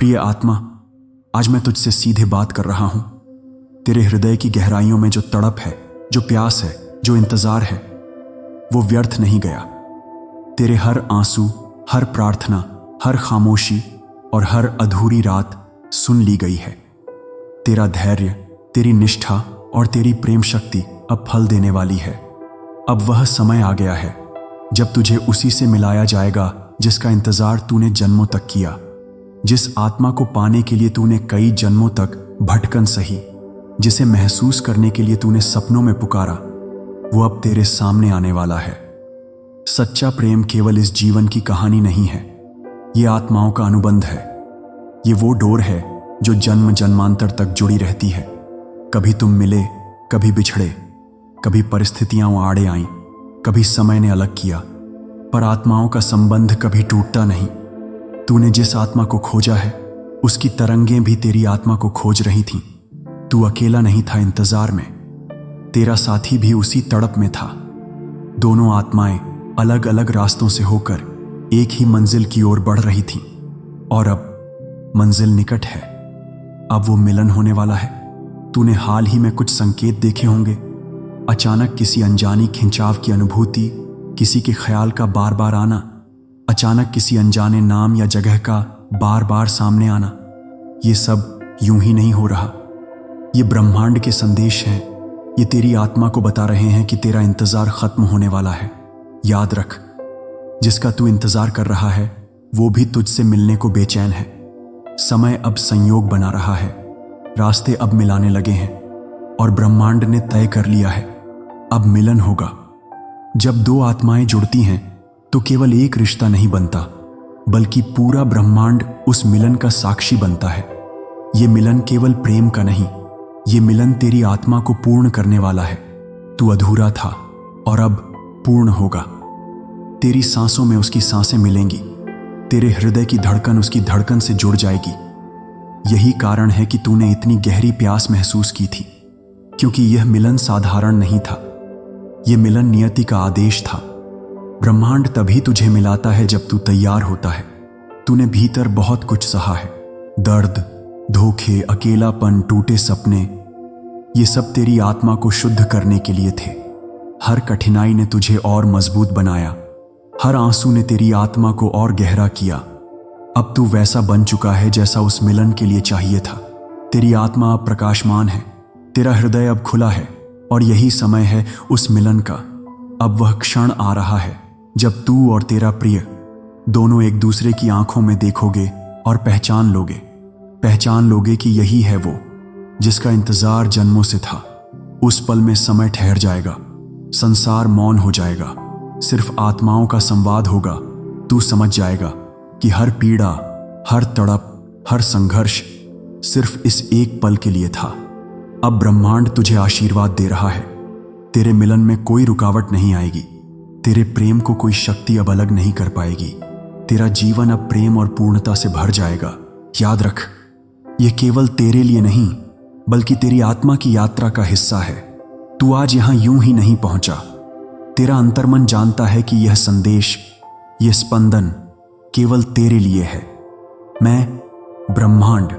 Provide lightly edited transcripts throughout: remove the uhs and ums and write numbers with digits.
प्रिय आत्मा, आज मैं तुझसे सीधे बात कर रहा हूं। तेरे हृदय की गहराइयों में जो तड़प है, जो प्यास है, जो इंतजार है, वो व्यर्थ नहीं गया। तेरे हर आंसू, हर प्रार्थना, हर खामोशी और हर अधूरी रात सुन ली गई है। तेरा धैर्य, तेरी निष्ठा और तेरी प्रेम शक्ति अब फल देने वाली है। अब वह समय आ गया है जब तुझे उसी से मिलाया जाएगा जिसका इंतजार तूने जन्मों तक किया, जिस आत्मा को पाने के लिए तूने कई जन्मों तक भटकन सही, जिसे महसूस करने के लिए तूने सपनों में पुकारा, वो अब तेरे सामने आने वाला है। सच्चा प्रेम केवल इस जीवन की कहानी नहीं है, ये आत्माओं का अनुबंध है। ये वो डोर है जो जन्म जन्मांतर तक जुड़ी रहती है। कभी तुम मिले, कभी बिछड़े, कभी परिस्थितियां आड़े आईं, कभी समय ने अलग किया, पर आत्माओं का संबंध कभी टूटता नहीं। तूने जिस आत्मा को खोजा है, उसकी तरंगें भी तेरी आत्मा को खोज रही थीं। तू अकेला नहीं था इंतजार में, तेरा साथी भी उसी तड़प में था। दोनों आत्माएं अलग अलग रास्तों से होकर एक ही मंजिल की ओर बढ़ रही थीं, और अब मंजिल निकट है। अब वो मिलन होने वाला है। तूने हाल ही में कुछ संकेत देखे होंगे, अचानक किसी अनजानी खिंचाव की अनुभूति, किसी के ख्याल का बार बार आना, अचानक किसी अनजाने नाम या जगह का बार बार सामने आना। ये सब यूं ही नहीं हो रहा। ये ब्रह्मांड के संदेश हैं। ये तेरी आत्मा को बता रहे हैं कि तेरा इंतजार खत्म होने वाला है। याद रख, जिसका तू इंतजार कर रहा है वो भी तुझसे मिलने को बेचैन है। समय अब संयोग बना रहा है, रास्ते अब मिलाने लगे हैं, और ब्रह्मांड ने तय कर लिया है, अब मिलन होगा। जब दो आत्माएं जुड़ती हैं तो केवल एक रिश्ता नहीं बनता, बल्कि पूरा ब्रह्मांड उस मिलन का साक्षी बनता है। ये मिलन केवल प्रेम का नहीं, ये मिलन तेरी आत्मा को पूर्ण करने वाला है। तू अधूरा था और अब पूर्ण होगा। तेरी सांसों में उसकी सांसें मिलेंगी, तेरे हृदय की धड़कन उसकी धड़कन से जुड़ जाएगी। यही कारण है कि तूने इतनी गहरी प्यास महसूस की थी, क्योंकि यह मिलन साधारण नहीं था। यह मिलन नियति का आदेश था। ब्रह्मांड तभी तुझे मिलाता है जब तू तैयार होता है। तूने भीतर बहुत कुछ सहा है, दर्द, धोखे, अकेलापन, टूटे सपने। ये सब तेरी आत्मा को शुद्ध करने के लिए थे। हर कठिनाई ने तुझे और मजबूत बनाया, हर आंसू ने तेरी आत्मा को और गहरा किया। अब तू वैसा बन चुका है जैसा उस मिलन के लिए चाहिए था। तेरी आत्मा अब प्रकाशमान है, तेरा हृदय अब खुला है, और यही समय है उस मिलन का। अब वह क्षण आ रहा है जब तू और तेरा प्रिय दोनों एक दूसरे की आंखों में देखोगे और पहचान लोगे कि यही है वो जिसका इंतजार जन्मों से था। उस पल में समय ठहर जाएगा, संसार मौन हो जाएगा, सिर्फ आत्माओं का संवाद होगा। तू समझ जाएगा कि हर पीड़ा, हर तड़प, हर संघर्ष सिर्फ इस एक पल के लिए था। अब ब्रह्मांड तुझे आशीर्वाद दे रहा है। तेरे मिलन में कोई रुकावट नहीं आएगी। तेरे प्रेम को कोई शक्ति अब अलग नहीं कर पाएगी। तेरा जीवन अब प्रेम और पूर्णता से भर जाएगा। याद रख, यह केवल तेरे लिए नहीं, बल्कि तेरी आत्मा की यात्रा का हिस्सा है। तू आज यहां यूं ही नहीं पहुंचा। तेरा अंतर्मन जानता है कि यह संदेश, यह स्पंदन केवल तेरे लिए है। मैं, ब्रह्मांड,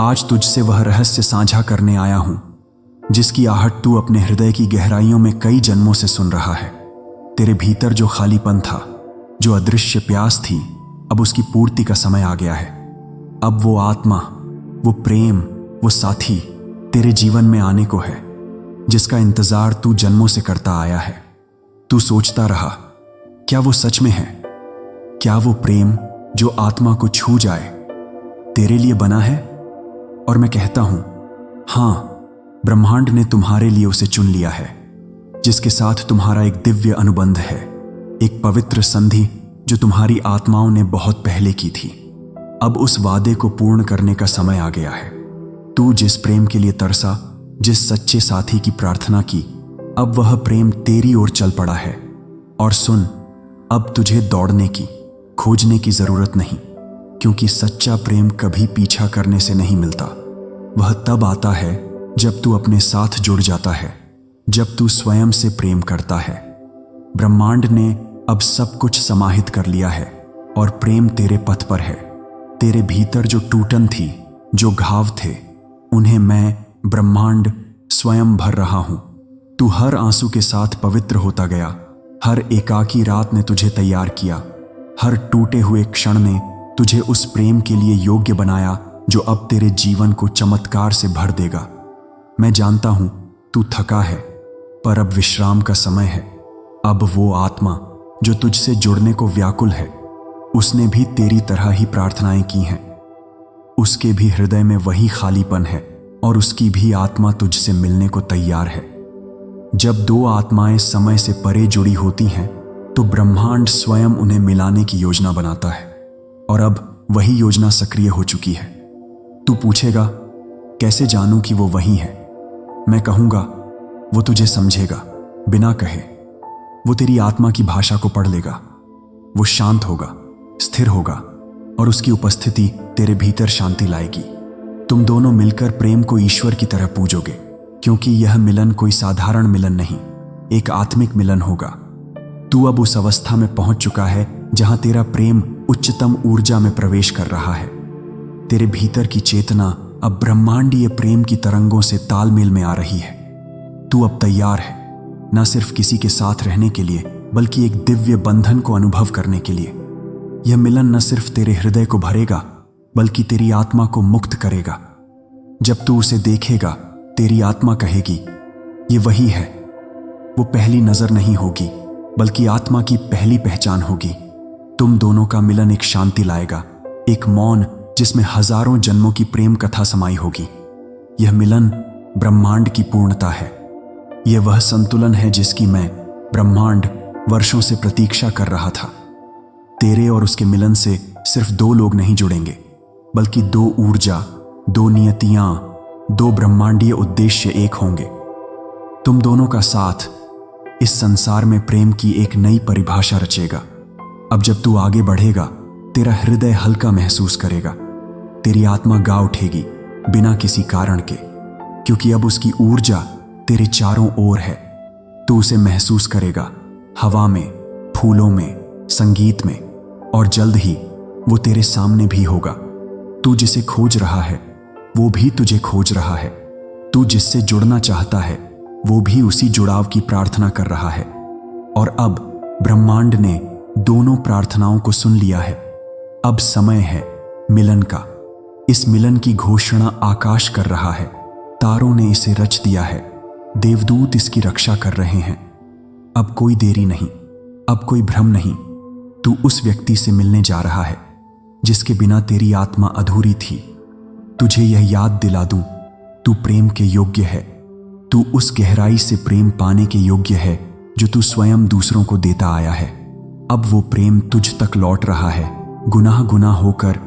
आज तुझसे वह रहस्य साझा करने आया हूं जिसकी आहट तू अपने हृदय की गहराइयों में कई जन्मों से सुन रहा है। तेरे भीतर जो खालीपन था, जो अदृश्य प्यास थी, अब उसकी पूर्ति का समय आ गया है। अब वो आत्मा, वो प्रेम, वो साथी तेरे जीवन में आने को है, जिसका इंतजार तू जन्मों से करता आया है। तू सोचता रहा, क्या वो सच में है? क्या वो प्रेम जो आत्मा को छू जाए तेरे लिए बना है? और मैं कहता हूं, हां, ब्रह्मांड ने तुम्हारे लिए उसे चुन लिया है, जिसके साथ तुम्हारा एक दिव्य अनुबंध है, एक पवित्र संधि जो तुम्हारी आत्माओं ने बहुत पहले की थी। अब उस वादे को पूर्ण करने का समय आ गया है। तू जिस प्रेम के लिए तरसा, जिस सच्चे साथी की प्रार्थना की, अब वह प्रेम तेरी ओर चल पड़ा है। और सुन, अब तुझे दौड़ने की, खोजने की जरूरत नहीं, क्योंकि सच्चा प्रेम कभी पीछा करने से नहीं मिलता। वह तब आता है जब तू अपने साथ जुड़ जाता है, जब तू स्वयं से प्रेम करता है। ब्रह्मांड ने अब सब कुछ समाहित कर लिया है और प्रेम तेरे पथ पर है। तेरे भीतर जो टूटन थी, जो घाव थे, उन्हें मैं ब्रह्मांड स्वयं भर रहा हूं। तू हर आंसू के साथ पवित्र होता गया। हर एकाकी रात ने तुझे तैयार किया। हर टूटे हुए क्षण ने तुझे उस प्रेम के लिए योग्य बनाया जो अब तेरे जीवन को चमत्कार से भर देगा। मैं जानता हूं तू थका है, पर अब विश्राम का समय है। अब वो आत्मा जो तुझसे जुड़ने को व्याकुल है, उसने भी तेरी तरह ही प्रार्थनाएं की हैं। उसके भी हृदय में वही खालीपन है और उसकी भी आत्मा तुझसे मिलने को तैयार है। जब दो आत्माएं समय से परे जुड़ी होती हैं, तो ब्रह्मांड स्वयं उन्हें मिलाने की योजना बनाता है, और अब वही योजना सक्रिय हो चुकी है। तू पूछेगा, कैसे जानूं कि वो वही है? मैं कहूंगा, वो तुझे समझेगा बिना कहे। वो तेरी आत्मा की भाषा को पढ़ लेगा। वो शांत होगा, स्थिर होगा, और उसकी उपस्थिति तेरे भीतर शांति लाएगी। तुम दोनों मिलकर प्रेम को ईश्वर की तरह पूजोगे, क्योंकि यह मिलन कोई साधारण मिलन नहीं, एक आत्मिक मिलन होगा। तू अब उस अवस्था में पहुंच चुका है जहां तेरा प्रेम उच्चतम ऊर्जा में प्रवेश कर रहा है। तेरे भीतर की चेतना अब ब्रह्मांडीय प्रेम की तरंगों से तालमेल में आ रही है। तू अब तैयार है, न सिर्फ किसी के साथ रहने के लिए, बल्कि एक दिव्य बंधन को अनुभव करने के लिए। यह मिलन न सिर्फ तेरे हृदय को भरेगा, बल्कि तेरी आत्मा को मुक्त करेगा। जब तू उसे देखेगा, तेरी आत्मा कहेगी, ये वही है। वो पहली नजर नहीं होगी, बल्कि आत्मा की पहली पहचान होगी। तुम दोनों का मिलन एक शांति लाएगा, एक मौन जिसमें हजारों जन्मों की प्रेम कथा समाई होगी। यह मिलन ब्रह्मांड की पूर्णता है। यह वह संतुलन है जिसकी मैं, ब्रह्मांड, वर्षों से प्रतीक्षा कर रहा था। तेरे और उसके मिलन से सिर्फ दो लोग नहीं जुड़ेंगे, बल्कि दो ऊर्जा, दो नियतियां, दो ब्रह्मांडीय उद्देश्य एक होंगे। तुम दोनों का साथ इस संसार में प्रेम की एक नई परिभाषा रचेगा। अब जब तू आगे बढ़ेगा, तेरा हृदय हल्का महसूस करेगा। तेरी आत्मा गा उठेगी बिना किसी कारण के, क्योंकि अब उसकी ऊर्जा तेरे चारों ओर है। तू उसे महसूस करेगा, हवा में, फूलों में, संगीत में, और जल्द ही वो तेरे सामने भी होगा। तू जिसे खोज रहा है, वो भी तुझे खोज रहा है। तू जिससे जुड़ना चाहता है, वो भी उसी जुड़ाव की प्रार्थना कर रहा है। और अब ब्रह्मांड ने दोनों प्रार्थनाओं को सुन लिया है। अब समय है मिलन का। इस मिलन की घोषणा आकाश कर रहा है। तारों ने इसे रच दिया है। देवदूत इसकी रक्षा कर रहे हैं। अब कोई देरी नहीं, अब कोई भ्रम नहीं। तू उस व्यक्ति से मिलने जा रहा है जिसके बिना तेरी आत्मा अधूरी थी। तुझे यह याद दिला दूं, तू प्रेम के योग्य है। तू उस गहराई से प्रेम पाने के योग्य है जो तू स्वयं दूसरों को देता आया है। अब वो प्रेम तुझ तक लौट रहा है, गुनाह गुनाह होकर,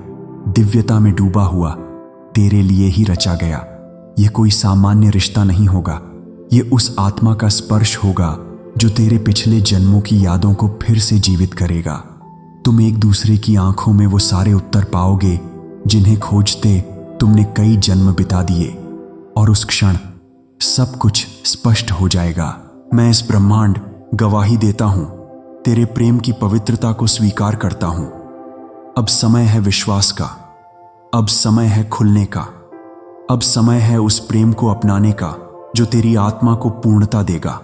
दिव्यता में डूबा हुआ, तेरे लिए ही रचा गया। यह कोई सामान्य रिश्ता नहीं होगा। ये उस आत्मा का स्पर्श होगा जो तेरे पिछले जन्मों की यादों को फिर से जीवित करेगा। तुम एक दूसरे की आंखों में वो सारे उत्तर पाओगे जिन्हें खोजते तुमने कई जन्म बिता दिए, और उस क्षण सब कुछ स्पष्ट हो जाएगा। मैं इस ब्रह्मांड गवाही देता हूं, तेरे प्रेम की पवित्रता को स्वीकार करता हूं। अब समय है विश्वास का, अब समय है खुलने का, अब समय है उस प्रेम को अपनाने का जो तेरी आत्मा को पूर्णता देगा।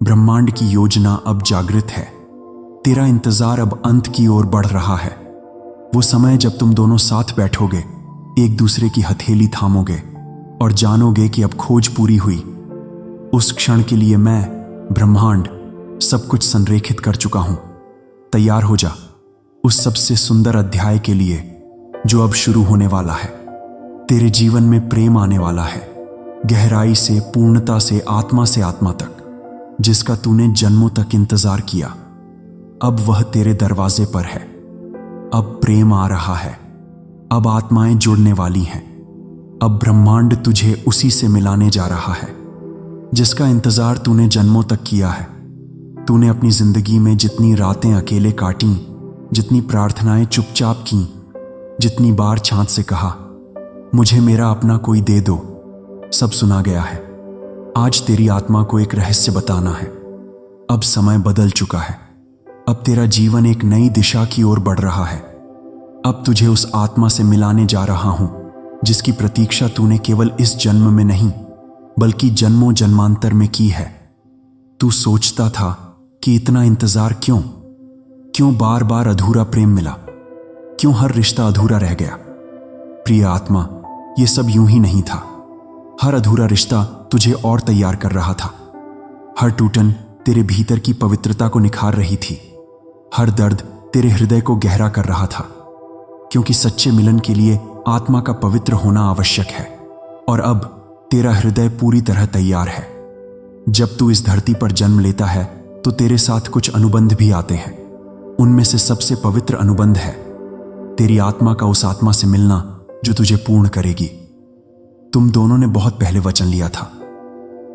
ब्रह्मांड की योजना अब जागृत है। तेरा इंतजार अब अंत की ओर बढ़ रहा है। वो समय जब तुम दोनों साथ बैठोगे, एक दूसरे की हथेली थामोगे और जानोगे कि अब खोज पूरी हुई। उस क्षण के लिए मैं, ब्रह्मांड, सब कुछ संरेखित कर चुका हूं। तैयार हो जा उस सबसे सुंदर अध्याय के लिए जो अब शुरू होने वाला है। तेरे जीवन में प्रेम आने वाला है, गहराई से, पूर्णता से, आत्मा से आत्मा तक, जिसका तूने जन्मों तक इंतजार किया। अब वह तेरे दरवाजे पर है। अब प्रेम आ रहा है। अब आत्माएं जुड़ने वाली हैं। अब ब्रह्मांड तुझे उसी से मिलाने जा रहा है जिसका इंतजार तूने जन्मों तक किया है। तूने अपनी जिंदगी में जितनी रातें अकेले काटी, जितनी प्रार्थनाएं चुपचाप की, जितनी बार छांत से कहा, मुझे मेरा अपना कोई दे दो, सब सुना गया है। आज तेरी आत्मा को एक रहस्य बताना है। अब समय बदल चुका है। अब तेरा जीवन एक नई दिशा की ओर बढ़ रहा है। अब तुझे उस आत्मा से मिलाने जा रहा हूं जिसकी प्रतीक्षा तूने केवल इस जन्म में नहीं बल्कि जन्मों जन्मांतर में की है। तू सोचता था कि इतना इंतजार क्यों बार बार अधूरा प्रेम मिला, क्यों हर रिश्ता अधूरा रह गया। प्रिय आत्मा, यह सब यूं ही नहीं था। हर अधूरा रिश्ता तुझे और तैयार कर रहा था। हर टूटन तेरे भीतर की पवित्रता को निखार रही थी। हर दर्द तेरे हृदय को गहरा कर रहा था, क्योंकि सच्चे मिलन के लिए आत्मा का पवित्र होना आवश्यक है। और अब तेरा हृदय पूरी तरह तैयार है। जब तू इस धरती पर जन्म लेता है तो तेरे साथ कुछ अनुबंध भी आते हैं। उनमें से सबसे पवित्र अनुबंध है तेरी आत्मा का उस आत्मा से मिलना जो तुझे पूर्ण करेगी। तुम दोनों ने बहुत पहले वचन लिया था,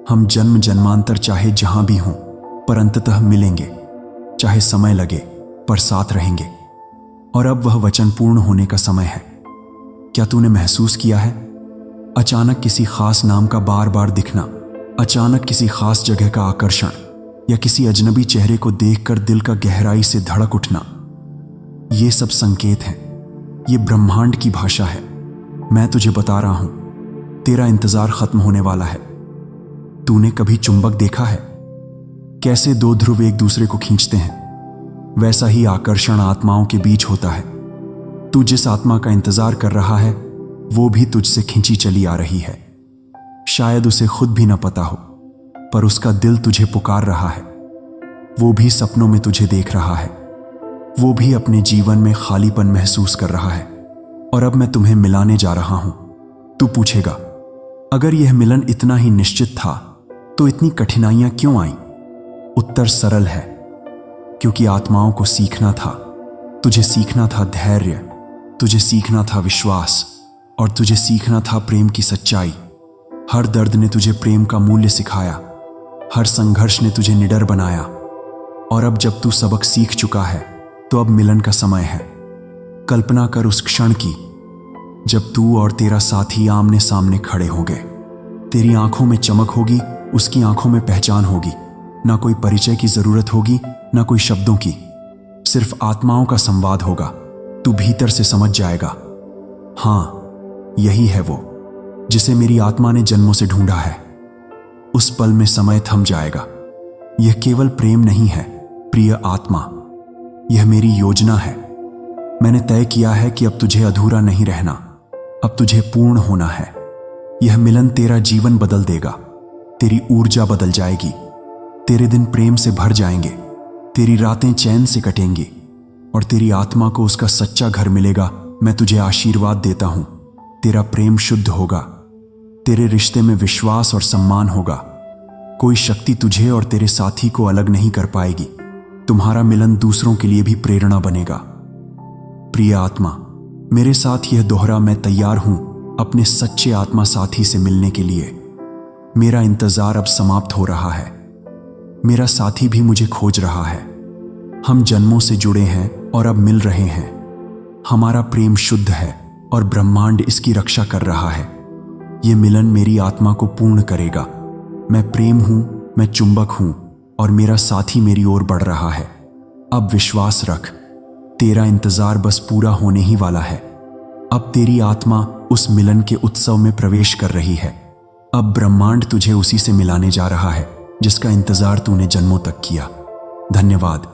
हम जन्म जन्मांतर चाहे जहां भी हों पर अंततः मिलेंगे, चाहे समय लगे पर साथ रहेंगे। और अब वह वचन पूर्ण होने का समय है। क्या तूने महसूस किया है? अचानक किसी खास नाम का बार बार दिखना, अचानक किसी खास जगह का आकर्षण, या किसी अजनबी चेहरे को देखकर दिल का गहराई से धड़क उठना। ये सब संकेत हैं। ये ब्रह्मांड की भाषा है। मैं तुझे बता रहा हूं, तेरा इंतजार खत्म होने वाला है। तूने कभी चुंबक देखा है? कैसे दो ध्रुव एक दूसरे को खींचते हैं, वैसा ही आकर्षण आत्माओं के बीच होता है। तू जिस आत्मा का इंतजार कर रहा है वो भी तुझसे खींची चली आ रही है। शायद उसे खुद भी न पता हो, पर उसका दिल तुझे पुकार रहा है। वो भी सपनों में तुझे देख रहा है। वो भी अपने जीवन में खालीपन महसूस कर रहा है। और अब मैं तुम्हें मिलाने जा रहा हूं। तू पूछेगा, अगर यह मिलन इतना ही निश्चित था तो इतनी कठिनाइयां क्यों आईं? उत्तर सरल है, क्योंकि आत्माओं को सीखना था। तुझे सीखना था धैर्य, तुझे सीखना था विश्वास, और तुझे सीखना था प्रेम की सच्चाई। हर दर्द ने तुझे प्रेम का मूल्य सिखाया, हर संघर्ष ने तुझे निडर बनाया। और अब जब तू सबक सीख चुका है तो अब मिलन का समय है। कल्पना कर उस क्षण की जब तू और तेरा साथी आमने सामने खड़े होंगे। तेरी आंखों में चमक होगी, उसकी आंखों में पहचान होगी। ना कोई परिचय की जरूरत होगी, ना कोई शब्दों की, सिर्फ आत्माओं का संवाद होगा। तू भीतर से समझ जाएगा, हां, यही है वो जिसे मेरी आत्मा ने जन्मों से ढूंढा है। उस पल में समय थम जाएगा। यह केवल प्रेम नहीं है प्रिय आत्मा, यह मेरी योजना है। मैंने तय किया है कि अब तुझे अधूरा नहीं रहना, अब तुझे पूर्ण होना है। यह मिलन तेरा जीवन बदल देगा, तेरी ऊर्जा बदल जाएगी, तेरे दिन प्रेम से भर जाएंगे, तेरी रातें चैन से कटेंगी, और तेरी आत्मा को उसका सच्चा घर मिलेगा। मैं तुझे आशीर्वाद देता हूं, तेरा प्रेम शुद्ध होगा, तेरे रिश्ते में विश्वास और सम्मान होगा। कोई शक्ति तुझे और तेरे साथी को अलग नहीं कर पाएगी। तुम्हारा मिलन दूसरों के लिए भी प्रेरणा बनेगा। प्रिय आत्मा, मेरे साथ यह दोहरा, मैं तैयार हूं अपने सच्चे आत्मा साथी से मिलने के लिए। मेरा इंतजार अब समाप्त हो रहा है। मेरा साथी भी मुझे खोज रहा है। हम जन्मों से जुड़े हैं और अब मिल रहे हैं। हमारा प्रेम शुद्ध है और ब्रह्मांड इसकी रक्षा कर रहा है। यह मिलन मेरी आत्मा को पूर्ण करेगा। मैं प्रेम हूं, मैं चुंबक हूं, और मेरा साथी मेरी ओर बढ़ रहा है। अब विश्वास रख, तेरा इंतजार बस पूरा होने ही वाला है। अब तेरी आत्मा उस मिलन के उत्सव में प्रवेश कर रही है। अब ब्रह्मांड तुझे उसी से मिलाने जा रहा है जिसका इंतजार तूने जन्मों तक किया। धन्यवाद।